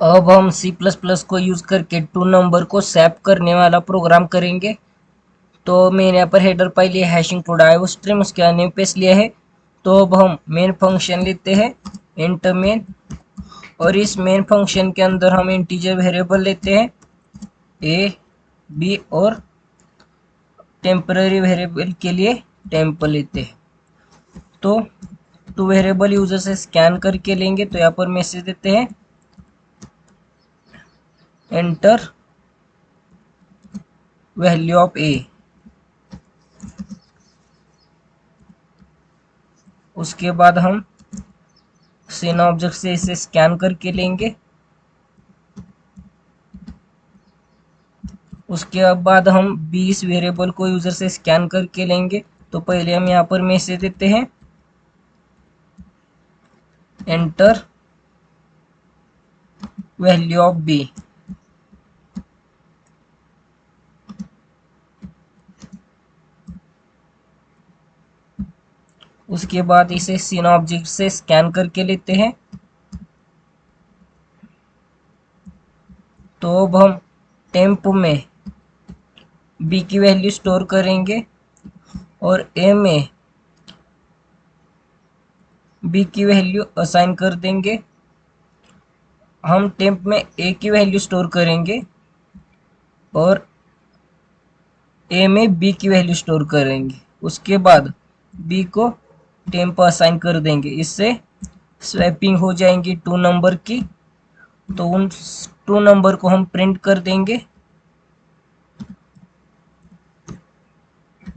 अब हम C plus plus को यूज़ करके टू नंबर को स्वैप करने वाला प्रोग्राम करेंगे। तो मैंने यहाँ पर हेडर फाइल लिया, हैशिंग टू डाइव स्ट्रीम, उसके नेम पेज लिया है। तो अब हम मेन फंक्शन लेते हैं, इंट मेन, और इस मेन फंक्शन के अंदर हम इंटीजर वेरिएबल लेते हैं ए बी, और टेम्पररी वेरिएबल के लिए टेम्प लेते हैं। तो टू वेरिएबल यूजर से स्कैन करके लेंगे, तो यहाँ पर मैसेज देते हैं एंटर वैल्यू ऑफ ए। उसके बाद हम सीन ऑब्जेक्ट से इसे स्कैन करके लेंगे। उसके बाद हम 20 वेरिएबल को यूजर से स्कैन करके लेंगे। तो पहले हम यहाँ पर मैसेज देते हैं एंटर वैल्यू ऑफ बी। उसके बाद इसे सीन ऑब्जेक्ट से स्कैन करके लेते हैं। तो अब हम टेम्प में बी की वैल्यू स्टोर करेंगे और ए में बी की वैल्यू असाइन कर देंगे। हम टेम्प में ए की वैल्यू स्टोर करेंगे और ए में बी की वैल्यू स्टोर करेंगे। उसके बाद बी को टेम्प असाइन कर देंगे। इससे स्वैपिंग हो जाएंगी टू नंबर की। तो उन टू नंबर को हम प्रिंट कर देंगे।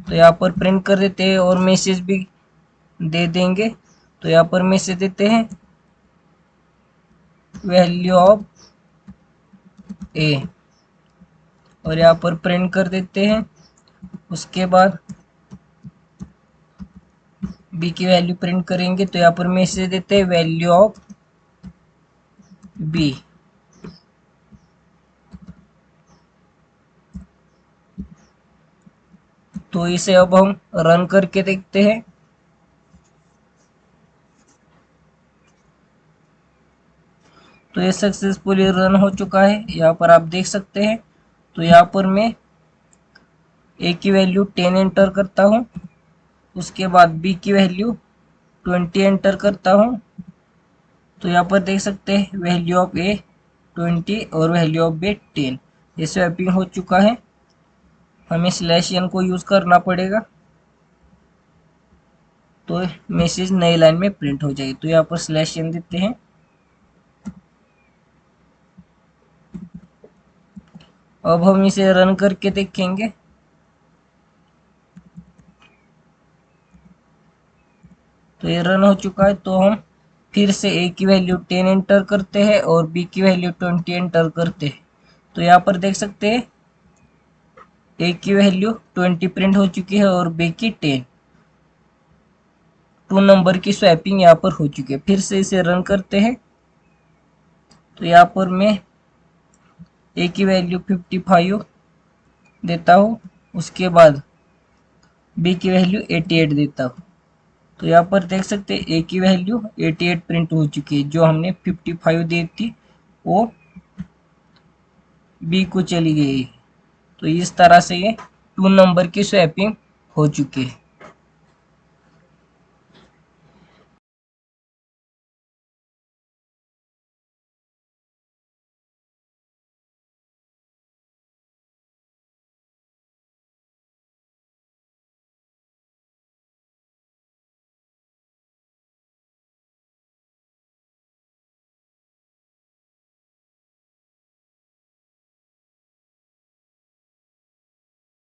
तो यहाँ पर प्रिंट कर देते हैं और मैसेज भी दे देंगे। तो यहाँ पर मैसेज देते हैं वैल्यू ऑफ ए, और यहाँ पर प्रिंट कर देते हैं। उसके बाद बी की वैल्यू प्रिंट करेंगे। तो यहाँ पर मैसेज देते हैं वैल्यू ऑफ बी। तो इसे अब हम रन करके देखते हैं। तो ये सक्सेसफुली रन हो चुका है, यहाँ पर आप देख सकते हैं। तो यहाँ पर मैं ए की वैल्यू 10 एंटर करता हूँ। उसके बाद बी की वैल्यू 20 एंटर करता हूँ। तो यहाँ पर देख सकते हैं वैल्यू ऑफ ए 20 और वैल्यू ऑफ बी 10। ये स्वैपिंग हो चुका है। हमें स्लैश एन को यूज़ करना पड़ेगा, तो मैसेज नई लाइन में प्रिंट हो जाएगी। तो यहाँ पर स्लैश एन देते हैं। अब हम इसे रन करके देखेंगे। तो ये रन हो चुका है। तो हम फिर से ए की वैल्यू 10 एंटर करते हैं और बी की वैल्यू 20 एंटर करते हैं। तो यहाँ पर देख सकते हैं ए की वैल्यू 20 प्रिंट हो चुकी है और बी की 10। टू नंबर की स्वैपिंग यहाँ पर हो चुकी है। फिर से इसे रन करते हैं। तो यहाँ पर मैं ए की वैल्यू 55 देता हूँ। उसके बाद बी की वैल्यू 88 देता हूँ। तो यहाँ पर देख सकते हैं ए की वैल्यू 88 प्रिंट हो चुकी है। जो हमने 55 दी थी वो बी को चली गई। तो इस तरह से ये टू नंबर की स्वैपिंग हो चुकी है।